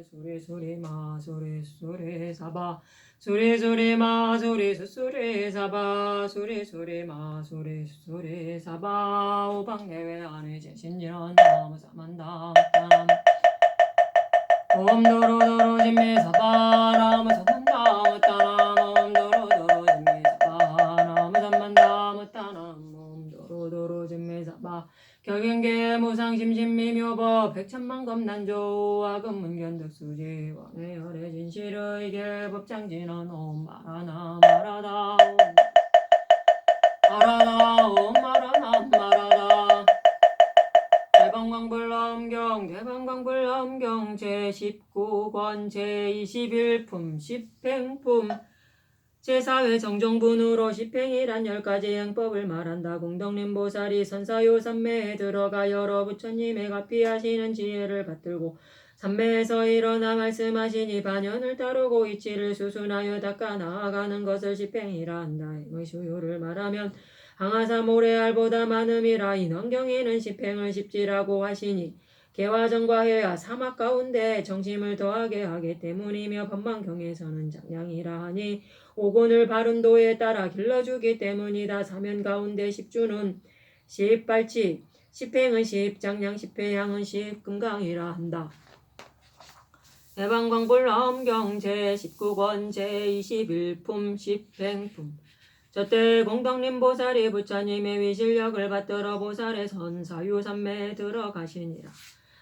소리 소리 마 소리 소리 사바 소리 소리 마 소리 소리 사바 소리 소리 마 소리 소리 사바 오방내외 안에 제신이란 나무 사만다 옴도로도로 진미 사바 나무 사만다 못다나 옴도로도로 진미 사바 나무 사만다 못다나 옴도로도로 진미 사바 격연계 무상심심미묘법 백천만검난조 아금문견득수지 원해열의 진실의 계법장진언 옴 마라나 마라다 마라다 옴 마라나 마라다 대방광불엄경 대방광불엄경 제19권 제21품 10행품 제4회 정정분으로 10행이란 10가지 행법을 말한다. 공덕님보살이 선사요 삼매에 들어가 여러 부처님의 가피하시는 지혜를 받들고 삼매에서 일어나 말씀하시니 반연을 따르고 이치를 수순하여 닦아 나아가는 것을 10행이라 한다. 행의 수요를 말하면 항아사 모래알보다 많음이라. 인원경에는 10행을 10지라고 하시니 개화전과 해야 사막 가운데 정심을 더하게 하기 때문이며 법망경에서는 장량이라 하니 오군을 바른 도에 따라 길러주기 때문이다. 사면 가운데 10주는 10발치 10행은 10, 장량 10회, 향은 10, 금강이라 한다. 대방광불엄경 제19권 제21품 10행품 저때 공덕님보살이 부처님의 위실력을 받들어 보살의 선사유삼매에 들어가시니라.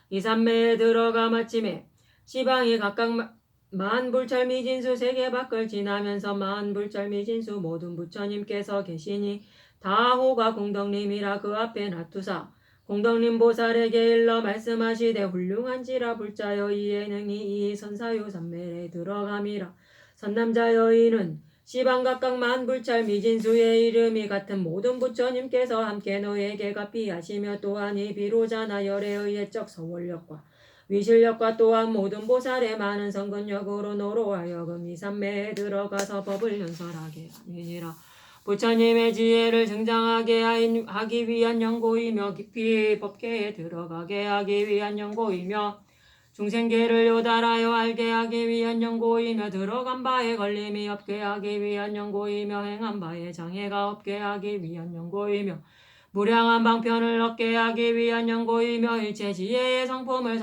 이 삼매에 들어가 마침에 시방이 각각 만불찰미진수 세계 밖을 지나면서 만불찰미진수 모든 부처님께서 계시니 다호가 공덕님이라 그 앞에 놔두사 공덕님보살에게 일러 말씀하시되 훌륭한지라 불자여 이 예능이 이 선사유 삼매에 들어감이라. 선남자 여인은 시방 각각 만불찰 미진수의 이름이 같은 모든 부처님께서 함께 너에게 가피하시며 또한 이 비로자나 열에 의해 적 서원력과 위실력과 또한 모든 보살의 많은 성근력으로 너로 하여금 이 삼매에 들어가서 법을 연설하게 하니라. 부처님의 지혜를 증장하게 하기 위한 연고이며 깊이 법계에 들어가게 하기 위한 연고이며 중생계를 요달하여 알게 하기 위한 연고이며 들어간 바에 걸림이 없게 하기 위한 연고이며 행한 바에 장애가 없게 하기 위한 연고이며 무량한 방편을 얻게 하기 위한 연고이며 일체 지혜의 성품을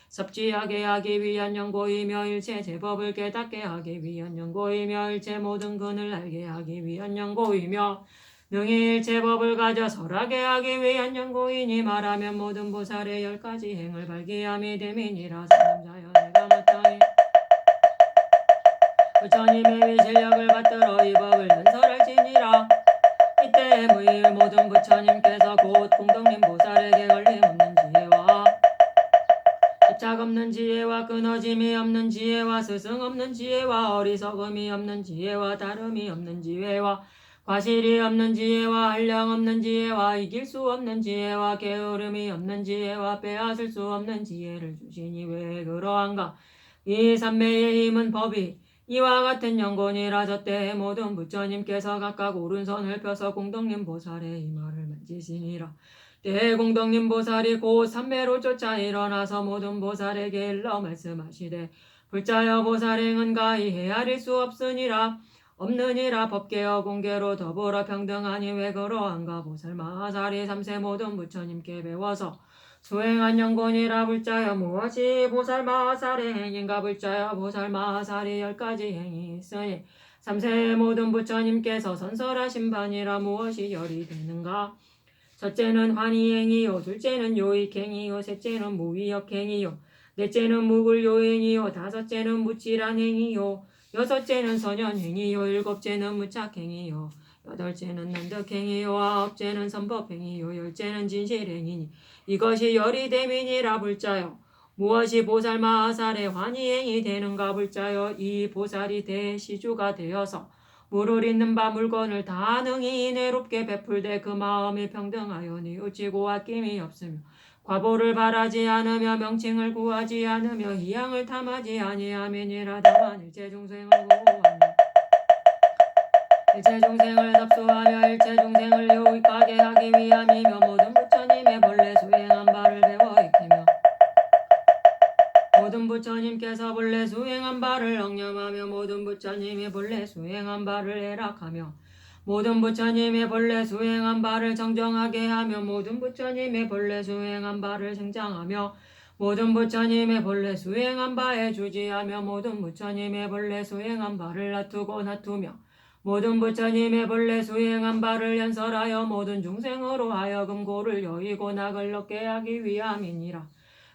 섭취하게 하기 위한 연고이며 일체 제법을 깨닫게 하기 위한 연고이며 일체 모든 근을 알게 하기 위한 연고이며 능히 일체 법을 가져 설하게 하기 위한 연고이니 말하면 모든 보살의 10가지 행을 발기함이 됨이니라. 삼남자여 내가 마땅히 부처님의 위실력을 받들어 이 법을 연설할지니라. 이때 무일 모든 부처님께서 곧 공덕님 보살에게 걸림없는 지혜와 집착 없는 지혜와 끊어짐이 없는 지혜와 스승 없는 지혜와 어리석음이 없는 지혜와 다름이 없는 지혜와 과실이 없는 지혜와 한량 없는 지혜와 이길 수 없는 지혜와 게으름이 없는 지혜와 빼앗을 수 없는 지혜를 주시니 왜 그러한가. 이 삼매의 힘은 법이 이와 같은 연곤이라. 저때 모든 부처님께서 각각 오른손을 펴서 공덕님 보살의 이마를 만지시니라. 때 공덕님 보살이 곧 삼매로 쫓아 일어나서 모든 보살에게 일러 말씀하시되 불자여 보살행은 가히 헤아릴 수 없느니라 법계여 공계로 더불어 평등하니 왜 그러한가. 보살마살이 삼세 모든 부처님께 배워서 수행한 연곤이라. 불자여 무엇이 보살마살의 행인가. 불자여 보살마살이 10가지 행이 있으니 삼세 모든 부처님께서 선설하신 바니라. 무엇이 열이 되는가. 첫째는 환희행이요, 둘째는 요익행이요, 셋째는 무위역행이요, 넷째는 무굴요행이요, 다섯째는 무칠한행이요, 여섯째는 선연행이요, 일곱째는 무착행이요, 여덟째는 난득행이요, 아홉째는 선법행이요, 열째는 진실행이니 이것이 열이 됨이니라. 불자여 무엇이 보살마살의 환희행이 되는가. 불자여 이 보살이 대시주가 되어서 물을 잇는 바 물건을 다 능히 이내롭게 베풀되 그 마음이 평등하여 뉘우치고 아낌이 없으며 과보를 바라지 않으며 명칭을 구하지 않으며 희양을 탐하지 아니함이니라. 다만 일체 중생을 구하며 일체 중생을 섭수하며 일체 중생을 유익하게 하기 위함이며 모든 부처님의 본래 수행한 바를 배워 익히며 모든 부처님께서 본래 수행한 바를 억념하며 모든 부처님이 본래 수행한 바를 애락하며 모든 부처님의 본래 수행한 바를 정정하게 하며 모든 부처님의 본래 수행한 바를 생장하며 모든 부처님의 본래 수행한 바에 주지하며 모든 부처님의 본래 수행한 바를 놔두고 놔두며 모든 부처님의 본래 수행한 바를 연설하여 모든 중생으로 하여금 고를 여의고 낙을 얻게 하기 위함이니라.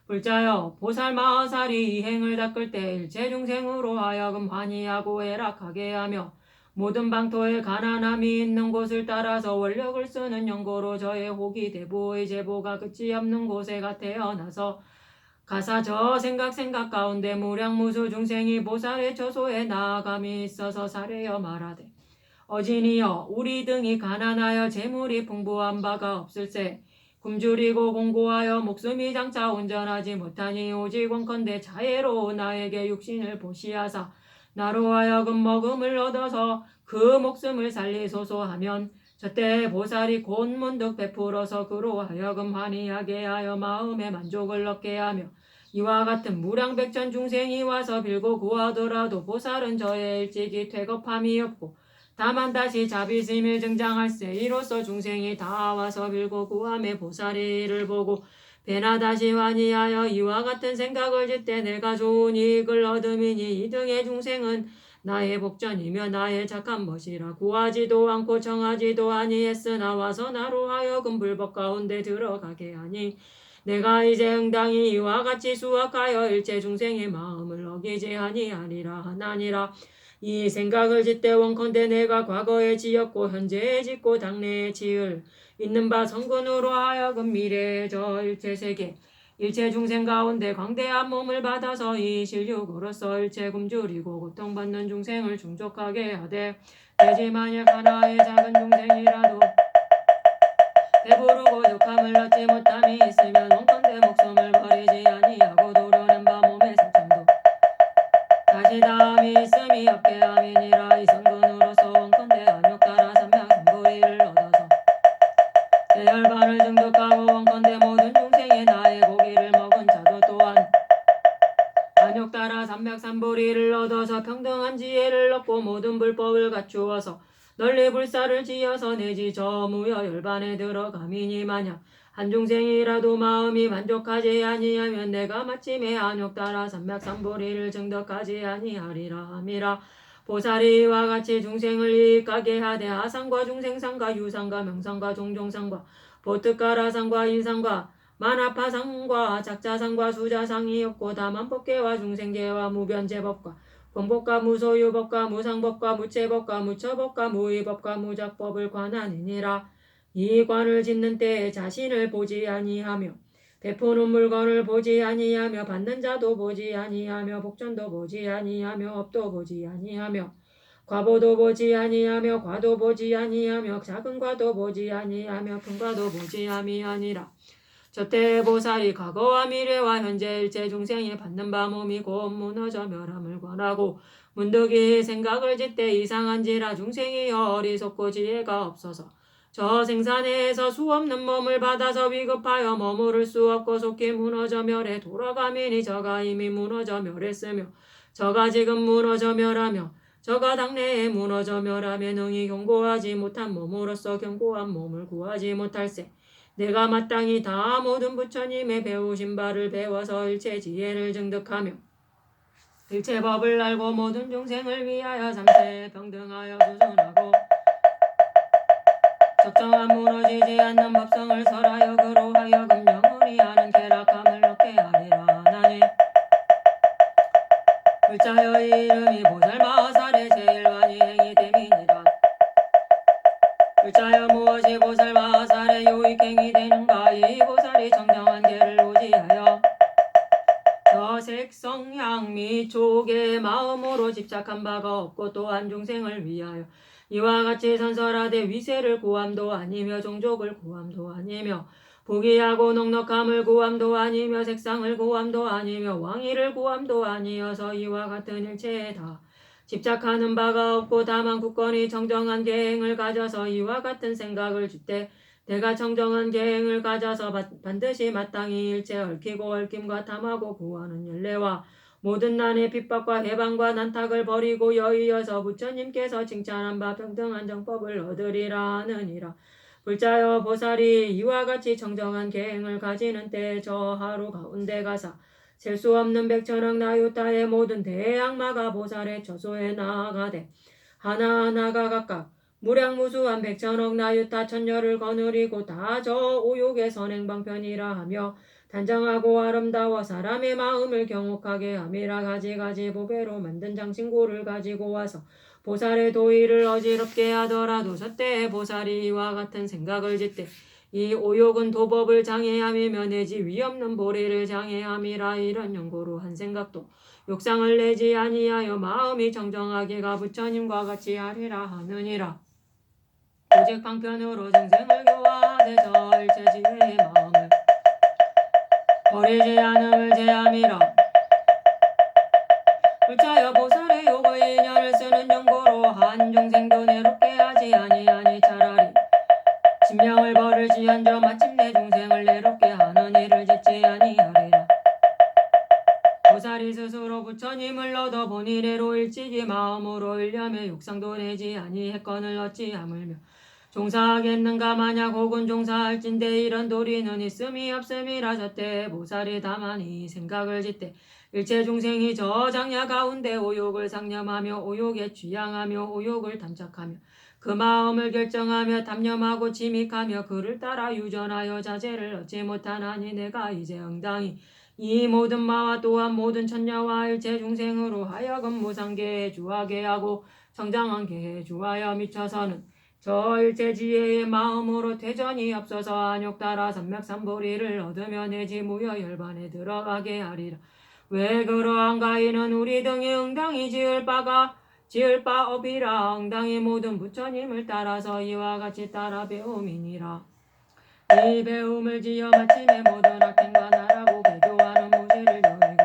불자여 보살마하살이 이 행을 닦을 때 일체 중생으로 하여금 환희하고 애락하게 하며 모든 방토에 가난함이 있는 곳을 따라서 원력을 쓰는 연고로 저의 혹이 대보의 제보가 끝이 없는 곳에 태어나서 가사 저 생각 가운데 무량무수 중생이 보살의 처소에 나아감이 있어서 사례여 말하되 어진이여 우리 등이 가난하여 재물이 풍부한 바가 없을세 굶주리고 공고하여 목숨이 장차 온전하지 못하니 오직 원컨대 자애로 나에게 육신을 보시하사 나로 하여금 먹음을 얻어서 그 목숨을 살리소서 하면 저때 보살이 곧 문득 베풀어서 그로 하여금 환희하게 하여 마음의 만족을 얻게 하며 이와 같은 무량백천 중생이 와서 빌고 구하더라도 보살은 저의 일찍이 퇴겁함이 없고 다만 다시 자비심을 증장할세 이로써 중생이 다 와서 빌고 구함에 보살이 이를 보고 배나 다시 환희하여 이와 같은 생각을 짓되 내가 좋은 이익을 얻음이니 이 등의 중생은 나의 복전이며 나의 착한 것이라 구하지도 않고 청하지도 아니했으나 와서 나로 하여금 불법 가운데 들어가게 하니 내가 이제 응당히 이와 같이 수확하여 일체 중생의 마음을 어기지 아니하리라 하나니라. 이 생각을 짓되 원컨대 내가 과거에 지었고 현재에 짓고 당내에 지을 있는 바 성근으로 하여금 미래에 저 일체 세계 일체 중생 가운데 광대한 몸을 받아서 이 실육으로서 일체 굶주리고 고통받는 중생을 충족하게 하되 되지 만약 하나의 작은 중생이라도 배부르고 욕함을 얻지 못함이 있으면 원컨대 목숨을 버리지 아니하고 도려낸 바 몸의 사천도 다시 다함이 있음이 없게 함이니라. 이 성근으로서 원컨대 안욕따라 삼명삼보리를 얻어서 대열반을 증득하고 원컨대 모든 중생의 나의 고기를 먹은 자도 또한 안욕따라 삼백삼보리를 얻어서 평등한 지혜를 얻고 모든 불법을 갖추어서 널리 불사를 지어서 내지 저 무여 열반에 들어가미니 만약 한 중생이라도 마음이 만족하지 아니하면 내가 마침에 안욕따라 삼백삼보리를 증득하지 아니하리라 함이라. 보살이 이와 같이 중생을 이익하게 하되 하상과 중생상과 유상과 명상과 종종상과 보특가라상과 인상과 만화파상과 작자상과 수자상이 없고 다만 법계와 중생계와 무변제법과 공법과 무소유법과 무상법과 무체법과 무처법과 무의법과 무작법을 관하니니라. 이 관을 짓는 때에 자신을 보지 아니하며 베푸는 물건을 보지 아니하며 받는 자도 보지 아니하며 복전도 보지 아니하며 업도 보지 아니하며 과보도 보지 아니하며 과도 보지 아니하며 작은 과도 보지 아니하며 큰 과도 보지 아니하니라. 저때 보살이 과거와 미래와 현재 일체 중생이 받는 바 몸이 곧 무너져 멸함을 권하고 문득 이 생각을 짓되 이상한지라 중생이 어리석고 지혜가 없어서 저 생사내에서 수없는 몸을 받아서 위급하여 머무를 수 없고 속히 무너져 멸해 돌아가미니 저가 이미 무너져 멸했으며 저가 지금 무너져 멸하며 저가 당내에 무너져 멸하며 능히 견고하지 못한 몸으로서 견고한 몸을 구하지 못할세 내가 마땅히 다 모든 부처님의 배우신 바를 배워서 일체 지혜를 증득하며 일체 법을 알고 모든 중생을 위하여 삼세 평등하여 수순하고 적정한 무너지지 않는 법성을 설하여 그로 하여금 영원히 하는 쾌락함을 얻게 하리라 하나니 불자여의 이름이 보살마하살의 제일 많이 행이 됨이니라. 불자여 무엇이 보살마하살의 요익행이 되는가. 이 보살이 정정한 계를 오지하여 저 색성향 및 촉의 마음으로 집착한 바가 없고 또한 중생을 위하여 이와 같이 선설하되 위세를 구함도 아니며 종족을 구함도 아니며 부귀하고 넉넉함을 구함도 아니며 색상을 구함도 아니며 왕위를 구함도 아니어서 이와 같은 일체에 다 집착하는 바가 없고 다만 굳건히 정정한 계행을 가져서 이와 같은 생각을 짓되 내가 정정한 계행을 가져서 반드시 마땅히 일체 얽히고 얽힘과 탐하고 구하는 연례와 모든 난의 핍박과 해방과 난탁을 버리고 여의어서 부처님께서 칭찬한 바 평등한 정법을 얻으리라 하느니라. 불자여 보살이 이와 같이 정정한 계행을 가지는 때 저 하루 가운데 가사 셀 수 없는 백천억 나유타의 모든 대악마가 보살의 처소에 나아가되 하나하나가 각각 무량무수한 백천억 나유타 천녀를 거느리고 다 저 오욕의 선행방편이라 하며 단정하고 아름다워 사람의 마음을 경옥하게 함이라. 가지가지 보배로 만든 장신고를 가지고 와서 보살의 도의를 어지럽게 하더라도 저때에 보살이 이와 같은 생각을 짓되 이 오욕은 도법을 장애함이며 내지 위없는 보리를 장애함이라. 이런 연고로 한 생각도 욕상을 내지 아니하여 마음이 정정하기가 부처님과 같이 하리라 하느니라. 오직 방편으로 중생을 교화하되 저 일체지혜의 마음을 버리지 않음을 제함이라. 불자여 보살의 욕의 인연을 쓰는 연고로 한 중생도 내롭게 하지 아니하니 차라리 신명을 버릴지언정 마침내 중생을 내롭게 하는 일을 짓지 아니하리라. 보살이 스스로 부처님을 얻어 본이래로 일찍이 마음으로 일념에 욕상도 내지 아니했건을 어찌 하물며 종사하겠는가 마냐. 혹은 종사할진대 이런 도리는 있음이 없음이라. 저때 보살이 다만 이 생각을 짓되 일체 중생이 저 장야 가운데 오욕을 상념하며 오욕에 취향하며 오욕을 담착하며 그 마음을 결정하며 담념하고 침익하며 그를 따라 유전하여 자제를 얻지 못하나니 내가 이제 응당히 이 모든 마와 또한 모든 천녀와 일체 중생으로 하여금 무상계에 주하게 하고 성장하게 해 주하여 미쳐서는 저 일체 지혜의 마음으로 퇴전이 없어서 안욕 따라 삼맥삼보리를 얻으며 내지 무여 열반에 들어가게 하리라. 왜 그러한가. 이는 우리 등이 응당히 지을 바 업이라. 응당히 모든 부처님을 따라서 이와 같이 따라 배움이니라. 이 배움을 지어 마침에 모든 악행과 나라고 배교하는 무지를 여의고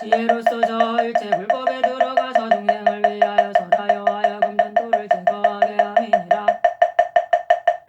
지혜로서 저 일체 불법에 들어가서 중생을 위하여 설하여 하여금 전도를 제거하게 함이니라.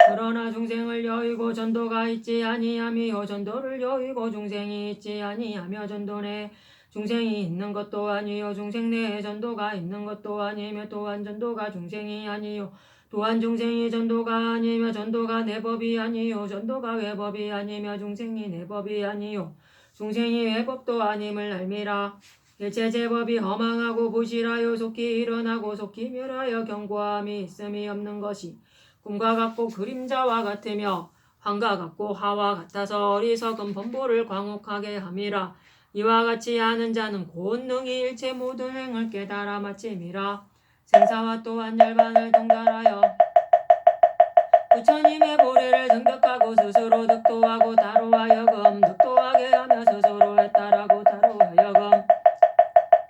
그러나 중생을 여의고 전도가 있지 아니하며 전도를 여의고 중생이 있지 아니하며 전도 내에 중생이 있는 것도 아니요 중생 내에 전도가 있는 것도 아니며 또한 전도가 중생이 아니요 또한 중생이 전도가 아니며 전도가 내 법이 아니요 전도가 외법이 아니며 중생이 내 법이 아니요 중생이 외법도 아님을 알미라. 일체 제법이 허망하고 부실하여 속히 일어나고 속히 멸하여 견고함이 있음이 없는 것이 꿈과 같고 그림자와 같으며 환과 같고 하와 같아서 어리석은 범보를 광혹하게 함이라. 이와 같이 하는 자는 곧 능히 일체 모든 행을 깨달아 마침이라. 생사와 또한 열반을 동달하여 부처님의 보례를 증득하고 스스로 득도하고 다로 하여금 득도하게 하며 스스로 해탈하고 다로 하여금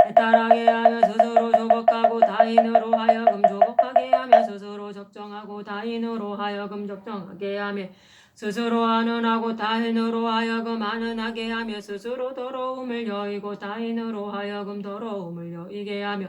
해탈하게 하며 스스로 조복하고 다인으로 하여금 조복하게 하며 스스로 적정하고 다인으로 하여금 적정하게 하며 스스로 안은하고 다인으로 하여금 안은하게 하며 스스로 더러움을 여의고 다인으로 하여금 더러움을 여의게 하며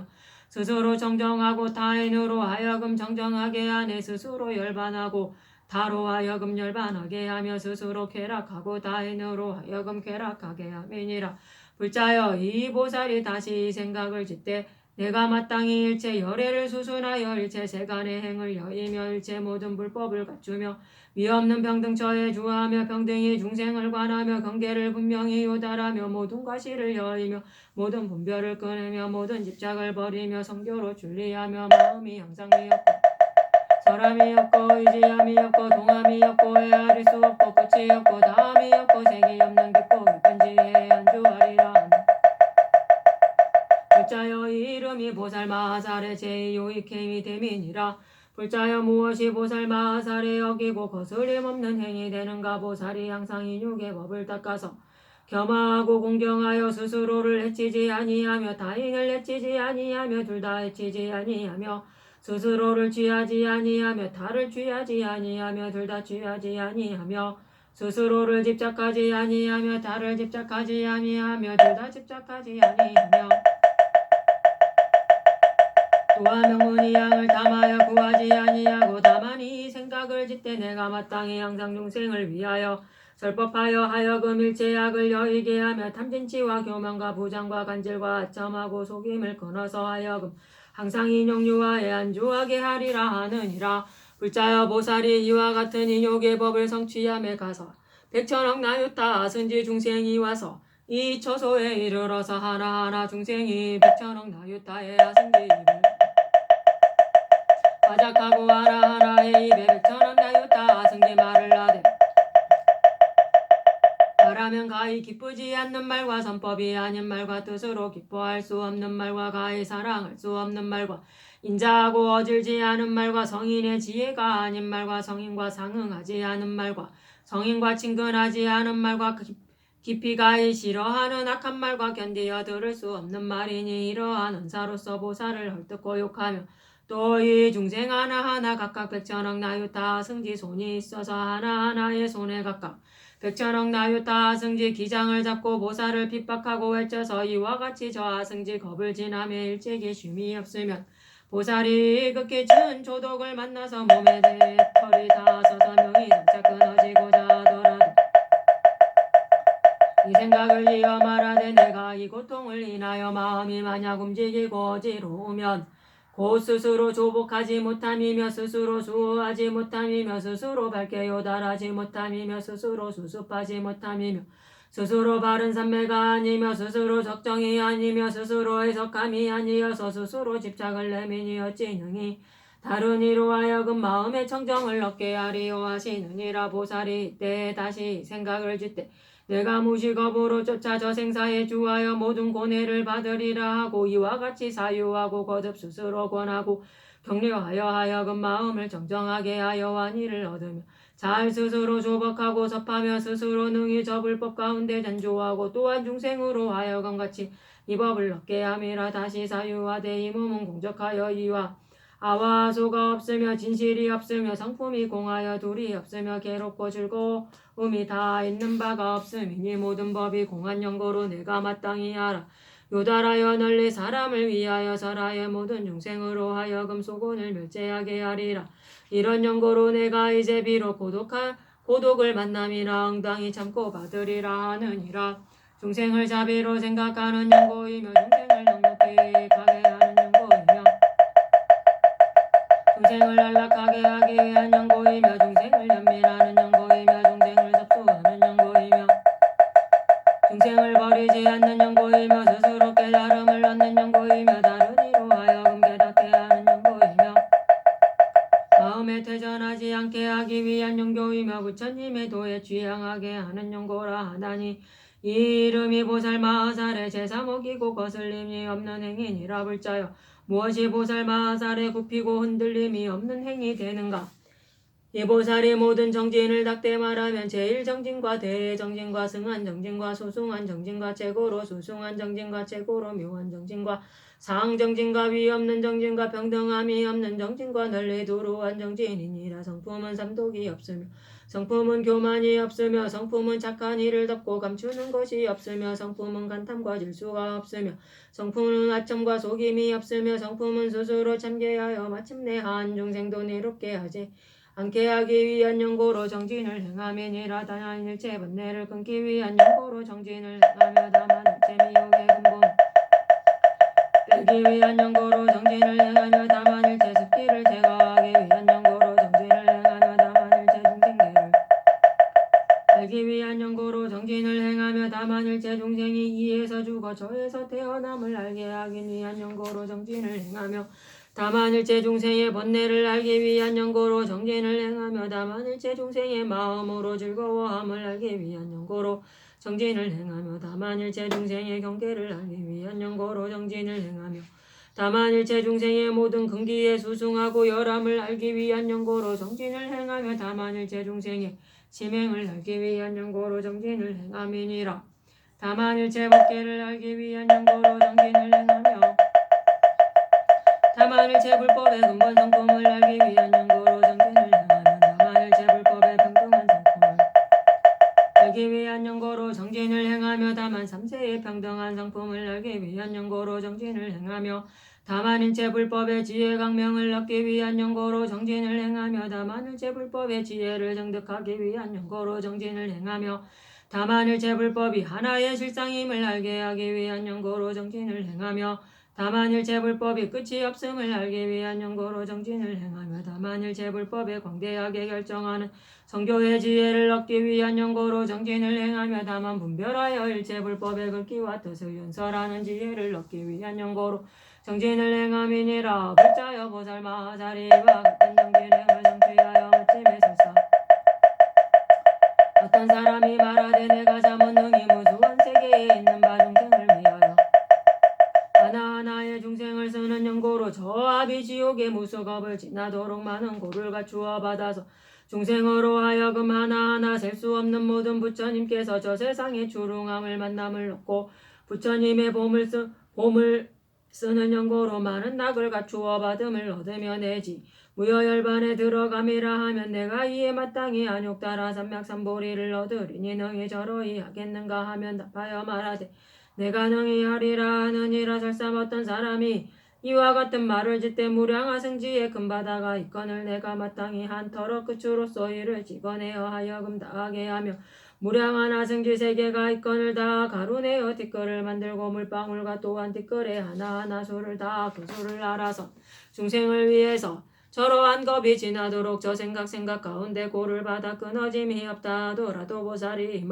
스스로 정정하고 다인으로 하여금 정정하게 하네. 스스로 열반하고 다로 하여금 열반하게 하며 스스로 쾌락하고 다인으로 하여금 쾌락하게 함이니라. 불자여 이 보살이 다시 이 생각을 짓되 내가 마땅히 일체 열애를 수순하여 일체 세간의 행을 여의며 일체 모든 불법을 갖추며 위없는 평등처에 주하며 평등히 중생을 관하며 경계를 분명히 요달하며 모든 과실을 여의며 모든 분별을 끊으며 모든 집착을 버리며 성교로 준리하며 마음이 향상이 없고 사람이 없고 의지함이 없고 동함이 없고 헤아릴 수 없고 끝이 없고 다함이 없고 색이 없는 깊고 깊은 지혜에 안주하리라. 불자여 이 이름이 보살마하살의 제2요익행위 됨이니라. 불자여 무엇이 보살마하살에 여기고 거스림 없는 행위 되는가. 보살이 항상 인육의 법을 닦아서 겸하고 공경하여 스스로를 해치지 아니하며 타인을 해치지 아니하며 둘 다 해치지 아니하며 스스로를 취하지 아니하며 타를 취하지 아니하며 둘 다 취하지 아니하며 스스로를 집착하지 아니하며 타를 집착하지 아니하며 둘 다 집착하지 아니하며 또한 명문이 양을 담하여 구하지 아니하고 다만 이 생각을 짓되 내가 마땅히 항상 중생을 위하여 설법하여 하여금 일체 악을 여의게 하며 탐진치와 교만과 부장과 간질과 아첨하고 속임을 끊어서 하여금 항상 인욕유화에 안주하게 하리라 하느니라. 불자여 보살이 이와 같은 인욕의 법을 성취함에 가서 백천억 나유타 선지 중생이 와서 이 처소에 이르러서 하나하나 중생이 백천억 나유타의 아승기를 바작하고 하나하나의 입에 백천억 나유타 아승기 말을 하되 말하면 가히 기쁘지 않는 말과 선법이 아닌 말과 뜻으로 기뻐할 수 없는 말과 가히 사랑할 수 없는 말과 인자하고 어질지 않은 말과 성인의 지혜가 아닌 말과 성인과 상응하지 않은 말과 성인과 친근하지 않은 말과 깊이 가히 싫어하는 악한 말과 견디어 들을 수 없는 말이니 이러한 은사로서 보살을 헐뜯고 욕하며 또 이 중생 하나하나 각각 백천억 나유타 승지 손이 있어서 하나하나의 손에 각각 백천억 나유타 승지 기장을 잡고 보살을 핍박하고 외쳐서 이와 같이 저 아승지 겁을 지나며 일찍이 쉼이 없으면 보살이 극히 춘 조독을 만나서 몸에 대해 털이 다 서서 명이 장차 끊어지고자 하더라도 이 생각을 이어 말하되 내가 이 고통을 인하여 마음이 만약 움직이고 어지러우면 곧 스스로 조복하지 못함이며 스스로 수호하지 못함이며 스스로 밝게 요달하지 못함이며 스스로 수습하지 못함이며 스스로 바른 삼매가 아니며 스스로 적정이 아니며 스스로 해석함이 아니어서 스스로 집착을 내미니 어찌 능히 다른 이로 하여금 마음의 청정을 얻게 하리요 하시느니라. 보살이 이때 다시 생각을 짓되 내가 무식업으로 쫓아 저 생사에 주하여 모든 고뇌를 받으리라 하고 이와 같이 사유하고 거듭 스스로 권하고 격려하여 하여금 마음을 정정하게 하여 완의를 얻으며 잘 스스로 조복하고 섭하며 스스로 능히 저 불법 가운데 전조하고 또한 중생으로 하여금 같이 이 법을 얻게 함이라. 다시 사유하되 이 몸은 공적하여 이와 아와 소가 없으며 진실이 없으며 성품이 공하여 둘이 없으며 괴롭고 즐거움이 다 있는 바가 없음이니 모든 법이 공한 연고로 내가 마땅히 하라. 요달하여 널리 사람을 위하여 설하여 모든 중생으로 하여금 소곤을 멸제하게 하리라. 이런 연고로 내가 이제 비록 고독을 만남이나 응당히 참고 받으리라 하느니라. 중생을 자비로 생각하는 연고이며 중생을 넉넉히 가게 하는 연고이며 중생을 안락하게 하기 위한 연고이며 중생을 연민하는 연고이며 중생을 접수하는 연고이며 중생을 버리지 않는 연고이며 스스로 깨달음을 얻는 연고이며 다른 이로 하여금 깨닫게 하는 연고이며 마음에 퇴전하지 않게 하기 위한 연고이며 부처님의 도에 취향하게 하는 연고라 하나니 이 이름이 보살 마하살의 제3억이고 거슬림이 없는 행위니라. 불자여 무엇이 보살 마하살에 굽히고 흔들림이 없는 행위 되는가? 이 보살이 모든 정진을 닥대 말하면 제1정진과 대정진과 승한 정진과 소승한 정진과 최고로 소승한 정진과 최고로 묘한 정진과 상정진과 위 없는 정진과 평등함이 없는 정진과 널리 두루한 정진이니라. 성품은 삼독이 없으며 성품은 교만이 없으며 성품은 착한 일을 덮고 감추는 것이 없으며 성품은 간탐과 질수가 없으며 성품은 아첨과 속임이 없으며 성품은 스스로 참게하여 마침내 한 중생도 내롭게 하지 않게 하기 위한 연고로 정진을 행함이니라. 다만 일체 번뇌를 끊기 위한 연고로 정진을 행하며 다만 일체 미혹의 근본 빼기 위한 연고로 정진을 행하며 다만 일체 습기를 제거하기 위한 연고로 정진을 행하며 다만 일체 중생계를 알기 위한 연고로 정진을 행하며 다만 일체 중생이 이에서 죽어 저에서 태어남을 알게 하기 위한 연고로 정진을 행하며 다만 일체 중생의 번뇌를 알기 위한 연고로 정진을 행하며 다만 일체 중생의 마음으로 즐거워함을 알기 위한 연고로 정진을 행하며 다만 일체 중생의 경계를 알기 위한 연고로 정진을 행하며 다만 일체 중생의 모든 근기에 수승하고 열함을 알기 위한 연고로 정진을 행하며 다만 일체 중생의 지명을 알기 위한 연고로 정진을 행함이니라. 다만 일체 법계를 알기 위한 연고로 정진을 행하며 다만 일체 불법의 근본 성품을 알기 위한 연고로 정진을 행하며 다만 일체 불법의 평등한 성품을 알기 위한 연고로 정진을 행하며 다만 삼세의 평등한 성품을 알기 위한 연고로 정진을 행하며 다만 일체 불법의 지혜 강명을 얻기 위한 연고로 정진을 행하며 다만 일체 불법의 지혜를 정득하기 위한 연고로 정진을 행하며 다만 일체 불법이 하나의 실상임을 알게 하기 위한 연고로 정진을 행하며 다만 일체 불법이 끝이 없음을 알기 위한 연고로 정진을 행하며 다만 일체 불법에 광대하게 결정하는 성교의 지혜를 얻기 위한 연고로 정진을 행하며 다만 분별하여 일체 불법의 글귀와 뜻을 연설하는 지혜를 얻기 위한 연고로 정진을 행함이니라. 불자여 보살 마하사리와 같은 정진행을 성취하여 마침에 설사 어떤 사람이 말하되 내가 자문능이 무수한 세계에 있는 바 중생을 위하여 하나하나의 중생을 쓰는 연고로 저 아비 지옥의 무수겁을 지나도록 많은 고를 갖추어 받아서 중생으로 하여금 하나하나 셀 수 없는 모든 부처님께서 저 세상의 추룽함을 만남을 얻고 부처님의 봄을 쓰는 연고로 많은 낙을 갖추어 받음을 얻으며 내지 무여열반에 들어감이라 하면 내가 이에 마땅히 안욕따라 삼맥삼보리를 얻으리니 능히 저러히 하겠는가 하면 답하여 말하되 내가 능히 하리라 하느니라. 설사 어떤 사람이 이와 같은 말을 짓되 무량하승지의 큰 바다가 있거늘 내가 마땅히 한 터럭 끝으로서 이를 찍어내어 하여금 다하게 하며 무량한 하승지 세계가 있거늘 다 가루내어 티끌을 만들고 물방울과 또한 티끌에 하나하나 수를 다 그 수를 알아서 중생을 위해서 저러한 겁이 지나도록 저 생각 가운데 고를 받아 끊어짐이 없다 하더라도 보살이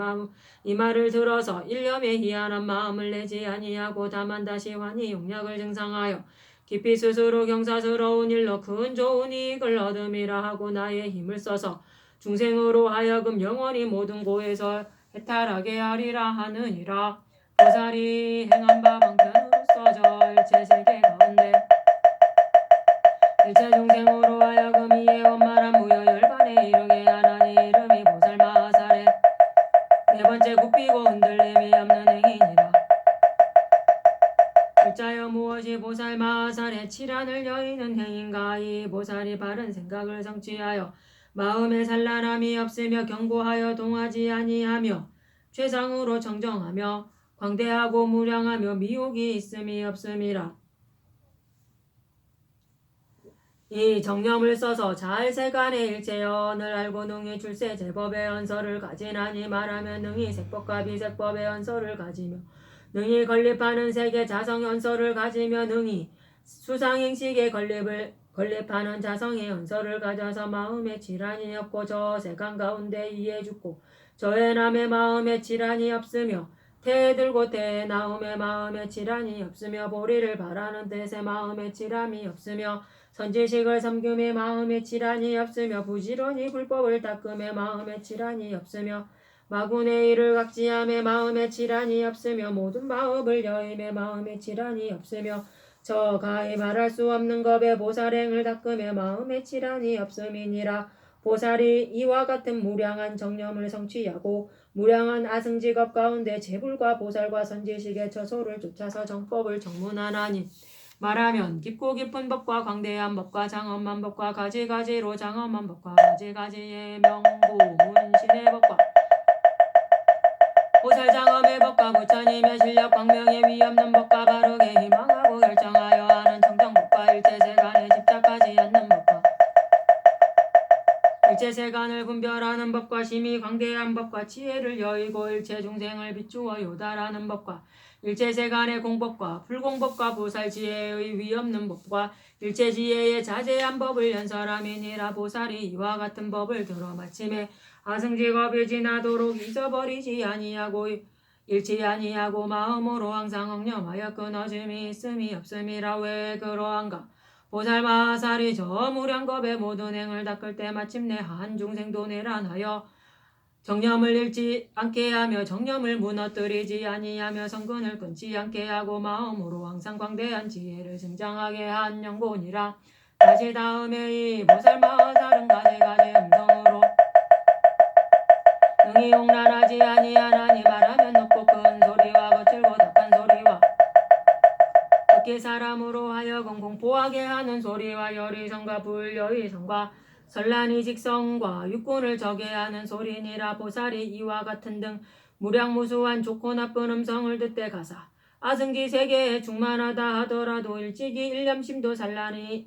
이 말을 들어서 일념에 희한한 마음을 내지 아니하고 다만 다시 환히 용력을 증상하여 깊이 스스로 경사스러운 일로 큰 좋은 이익을 얻음이라 하고 나의 힘을 써서 중생으로 하여금 영원히 모든 고에서 해탈하게 하리라 하느니라. 보살이 행한 바 방편으로서 저 일체 세계 가운데 일체 중생으로 하여금 이에 원만한 무여열반에 이르게 하나니 이름이 보살 마하사래. 네 번째 굽히고 흔들림이 없는 행위니라. 글자여 무엇이 보살 마하사래 칠한을 여의는 행인가. 이 보살이 바른 생각을 성취하여 마음에 산란함이 없으며 견고하여 동하지 아니하며 최상으로 정정하며 광대하고 무량하며 미혹이 있음이 없음이라. 이 정념을 써서 잘 세간의 일체연을 알고 능히 출세 제법의 언서를 가지나니 말하면 능히 색법과 비색법의 언서를 가지며 능히 건립하는 세계 자성 언서를 가지며 능히 수상행식의 건립하는 자성의 언서를 가져서 마음에 질환이 없고 저 세간 가운데 이에 죽고 저의 남의 마음에 질환이 없으며 태에 들고 태에 나옴의 마음에 질환이 없으며 보리를 바라는 뜻의 마음에 질함이 없으며 선지식을 섬김의 마음에 질환이 없으며 부지런히 불법을 닦음의 마음에 질환이 없으며 마군의 일을 각지함의 마음에 질환이 없으며 모든 마음을 여임의 마음에 질환이 없으며 저 가히 말할 수 없는 겁의 보살행을 닦음의 마음에 질환이 없음이니라. 보살이 이와 같은 무량한 정념을 성취하고 무량한 아승직업 가운데 재불과 보살과 선지식의 처소를 쫓아서 정법을 정문하나니 말하면 깊고 깊은 법과 광대한 법과 장엄한 법과 가지가지로 장엄한 법과 가지가지의 명구 문신의 법과 보살 장엄의 법과 부처님의 실력 광명의 위없는 법과 바르게 희망하고 결정하여 하는 정정법과 일체세간에 집착하지 않는 법과 일체세간을 분별하는 법과 심히 광대한 법과 지혜를 여의고 일체 중생을 비추어 요달하는 법과 일체세간의 공법과 불공법과 보살지혜의 위없는 법과 일체지혜의 자제한 법을 연설함이니라. 보살이 이와 같은 법을 들어 마침에 아승직업이 지나도록 잊어버리지 아니하고 잃지 아니하고 마음으로 항상 억념하여 끊어짐이 있음이 없음이라. 왜 그러한가. 보살 마하살이 저 무량겁의 모든 행을 닦을 때 마침내 한 중생도 내란하여 정념을 잃지 않게 하며 정념을 무너뜨리지 아니하며 성근을 끊지 않게 하고 마음으로 항상 광대한 지혜를 성장하게 한 연고니라. 다시 다음에 이 보살 마하살은 가지가지 음성으로 능히 용란하지 아니하나니 말하면 높고 큰 소리와 거칠고 덕한 소리와 듣기 사람으로 하여금 공포하게 하는 소리와 열의성과 불여의성과 설란이 직성과 육군을 적게 하는 소리니라. 보살이 이와 같은 등 무량무수한 좋고 나쁜 음성을 듣되 가사 아승기 세계에 충만하다 하더라도 일찍이 일념심도 산란이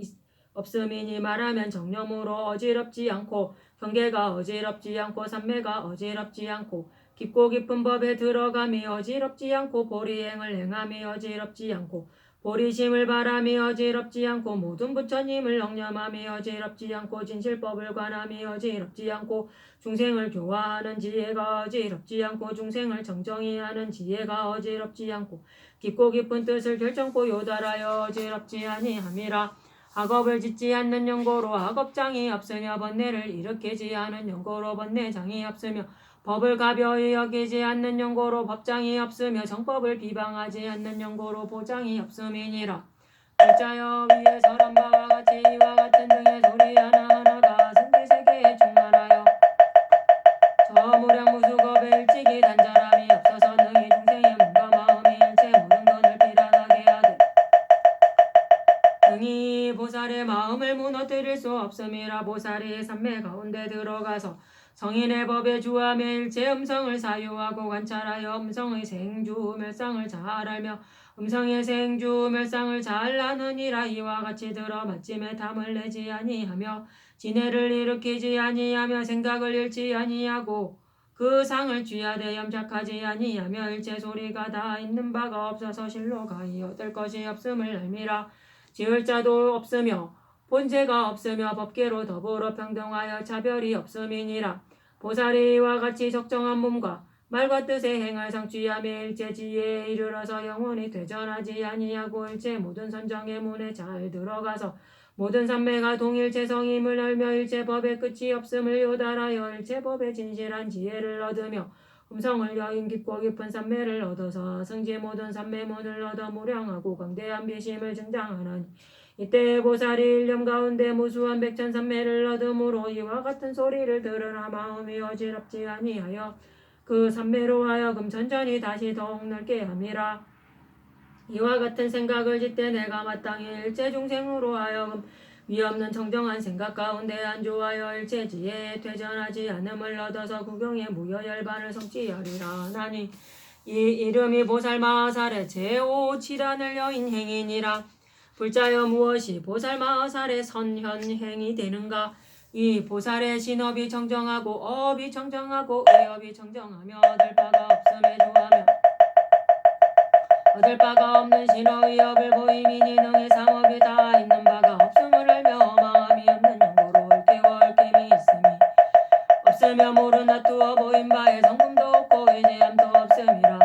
없음이니 말하면 정념으로 어지럽지 않고 경계가 어지럽지 않고 삼매가 어지럽지 않고 깊고 깊은 법에 들어감이 어지럽지 않고 보리행을 행함이 어지럽지 않고 보리심을 바람이 어지럽지 않고 모든 부처님을 영념함이 어지럽지 않고 진실법을 관함이 어지럽지 않고 중생을 교화하는 지혜가 어지럽지 않고 중생을 정정히 하는 지혜가 어지럽지 않고 깊고 깊은 뜻을 결정코 요달하여 어지럽지 아니함이라. 악업을 짓지 않는 연고로 악업장이 없으며 번뇌를 일으키지 않은 연고로 번뇌장이 없으며 법을 가벼이 여기지 않는 연고로 법장이 없으며 정법을 비방하지 않는 연고로 보장이 없음이니라. 글자여 위에 설한 바와 같이 이와 같은 등의 소리 하나하나가 승기세계에 충만하여 저 무량무수겁에 일찍이 단절함이 없어서 능히 중생의 몸과 마음이 일체 모든 것을 비란하게 하되 능히 보살의 마음을 무너뜨릴 수 없음이라. 보살이 삼매 가운데 들어가서 성인의 법에 주하며 일체 음성을 사유하고 관찰하여 음성의 생주 멸상을 잘 알며 음성의 생주 멸상을 잘 아느니라. 이와 같이 들어 마침에 탐을 내지 아니하며 진해를 일으키지 아니하며 생각을 잃지 아니하고 그 상을 쥐하되 염착하지 아니하며 일체 소리가 다 있는 바가 없어서 실로 가히 얻을 것이 없음을 알미라. 지을 자도 없으며 본체가 없으며 법계로 더불어 평등하여 차별이 없음이니라. 보살이 이와 같이 적정한 몸과 말과 뜻의 행을 상취하며 일체 지혜에 이르러서 영원히 퇴전하지 아니하고 일체 모든 선정의 문에 잘 들어가서 모든 삼매가 동일체성임을 알며 일체 법의 끝이 없음을 요달하여 일체 법의 진실한 지혜를 얻으며 음성을 여인 깊고 깊은 삼매를 얻어서 승지 모든 삼매문을 얻어 무량하고 광대한 비심을 증장하나니 이때 보살이 일념 가운데 무수한 백천삼매를 얻음으로 이와 같은 소리를 들으나 마음이 어지럽지 아니하여 그 삼매로 하여금 천천히 다시 더욱 넓게 함이라. 이와 같은 생각을 짓되 내가 마땅히 일체 중생으로 하여금 위없는 청정한 생각 가운데 안주하여 일체 지혜에 퇴전하지 않음을 얻어서 구경의 무여열반을 성취하리라 하나니 이 이름이 보살마하살의 제5치단을 여인 행이니라. 불자여 무엇이 보살마하살의 선현행이 되는가? 이 보살의 신업이 청정하고 업이 청정하고 의업이 청정하며 얻을 바가 없음에 주하며 얻을 바가 없는 신의업을 보이미니 능히 상업이 다 있는 바가 없음을 알며 마음이 없는 연고로 얽히고 얽힘이 있음이 없으며 모른 나투어 보인 바에 성품도 없고 의지함도 없음이라.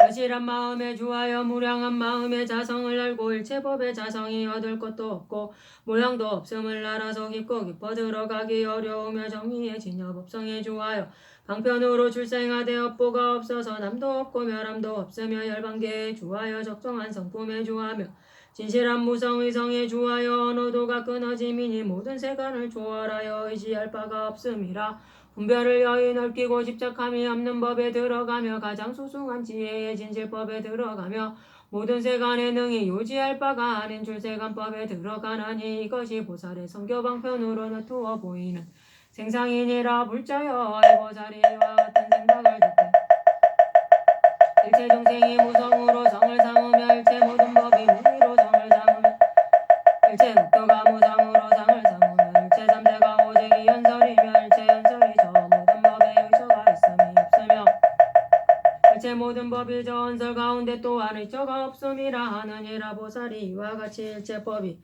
여실한 마음에 주하여 무량한 마음의 자성을 알고 일체법의 자성이 얻을 것도 없고 모양도 없음을 알아서 깊고 깊어 들어가기 어려우며 정의의 진여법성에 주하여 방편으로 출생하되 업보가 없어서 남도 없고 멸함도 없으며 열반계에 주하여 적정한 성품에 주하며 진실한 무성의성에 주하여 언어도가 끊어짐이니 모든 세간을 초월하여 의지할 바가 없음이라. 분별을 여의 넓히고 집착함이 없는 법에 들어가며 가장 소중한 지혜의 진실법에 들어가며 모든 세간에 능히 요지할 바가 아닌 출세간법에 들어가나니 이것이 보살의 성교방편으로 나투어 보이는 생상이니라. 불자여 이 보살이 이와 같은 생각을 짓되 일체 중생이 무성으로 성을 삼으며 일체 모든 법이 무의로 성을 삼으며 일체 흑도가 무성으로 성을 삼으며 일체 삼세가 오직 연설이며 일체 연설이 저 모든 법에 의처가 있음이 없으며 일체 모든 법이 저 언설 가운데 또한 의처가 없음이라 하느니라. 보살이 이와 같이 일체 법이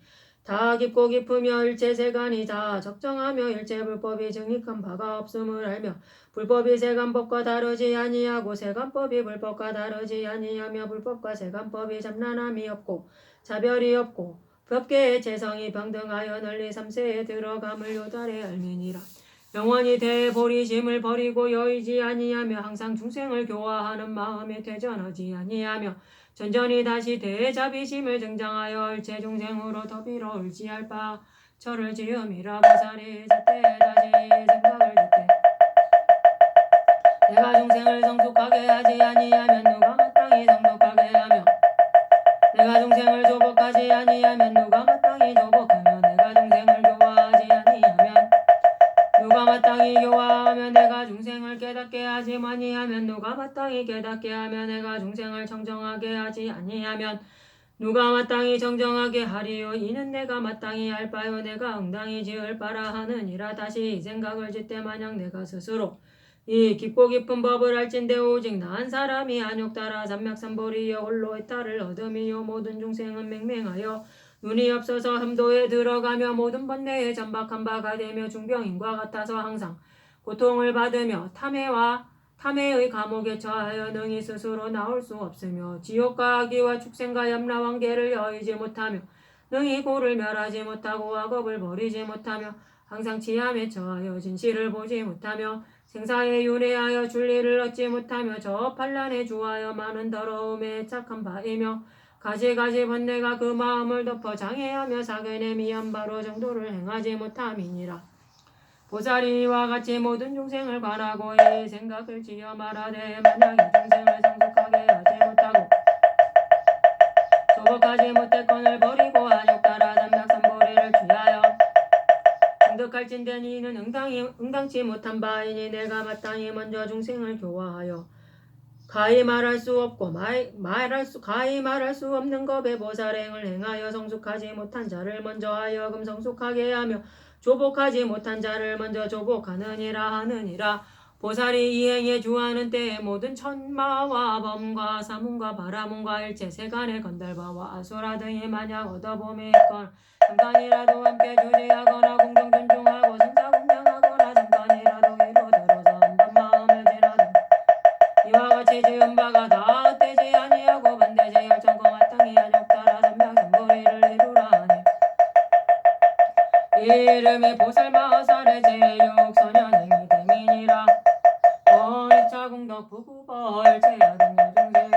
다 깊고 깊으며 일체 세간이 다 적정하며 일체 불법이 정익한 바가 없음을 알며 불법이 세간법과 다르지 아니하고 세간법이 불법과 다르지 아니하며 불법과 세간법이 잡난함이 없고 차별이 없고 법계의 재성이 평등하여 널리 삼세에 들어감을 요달해 알미니라. 영원히 대보리심을 버리고 여의지 아니하며 항상 중생을 교화하는 마음에 퇴전하지 아니하며 전전히 다시 대자비심을 증장하여 일체 중생으로 더비로 의지할 바 철을 지음이라. 보살이 저때 다시 생각을 짓되 내가 중생을 성숙하게 하지 아니하면 누가 마땅히 성숙하게 하며 내가 중생을 조복하지 아니하면 누가 마땅히 조복하며 내가 중생을 교화하지 아니하면 누가 마땅히 교화하며 내가 중생을 깨닫게 하지 아니하면 누가 마땅히 깨닫게 하며 내가 중생을 청정하게 하지 아니하면 누가 마땅히 정정하게 하리요. 이는 내가 마땅히 할 바요 내가 응당히 지을 바라 하느니라. 다시 이 생각을 짓때 마냥 내가 스스로 이 깊고 깊은 법을 알진대 오직 나 한 사람이 안욕 따라 삼맥삼보리여 홀로 이탈을 얻음이요. 모든 중생은 맹맹하여 눈이 없어서 흠도에 들어가며 모든 번뇌에 전박한 바가 되며 중병인과 같아서 항상 고통을 받으며 탐해의 감옥에 처하여 능히 스스로 나올 수 없으며 지옥과 악의와 축생과 염라 왕계를 여의지 못하며 능히 고를 멸하지 못하고 악업을 버리지 못하며 항상 치함에 처하여 진실을 보지 못하며 생사에 윤회하여 진리를 얻지 못하며 저 반란에 주하여 많은 더러움에 착한 바이며 가지가지 번뇌가 그 마음을 덮어 장애하며 사견에 미한 바로 정도를 행하지 못함이니라. 보살이 이와 같이 모든 중생을 관하고 이 생각을 지어 말하되 만약 이 중생을 성숙하게 하지 못하고 조복하지 못했건을 버리고 안욕 따라 삼맥삼보리를 취하여 중득할진된 이는 응당치 못한 바이니 내가 마땅히 먼저 중생을 교화하여 가히 말할 수 없고 가히 말할 수 없는 겁에 보살행을 행하여 성숙하지 못한 자를 먼저 하여금 성숙하게 하며 조복하지 못한 자를 먼저 조복하느니라 하느니라. 보살이 이행에 주하는 때에 모든 천마와 범과 사문과 바라문과 일체 세간의 건달바와 아수라 등이 만약 얻어봄에 있건 잠깐이라도 함께 주지하거나 공경 존중하고 승사 공경하거나 잠깐이라도 위로 들어서 한번 마음을 지라도 이와 같이 지은 바가 다 헛되지 아니하고 반드시 열정과 마땅히 안욕 따라 삼맥삼보리를 이루라 하니 이름이 보살마하살의 제6선현행이 됨이니라. 어이차 공덕 부구벌 제하등 여중생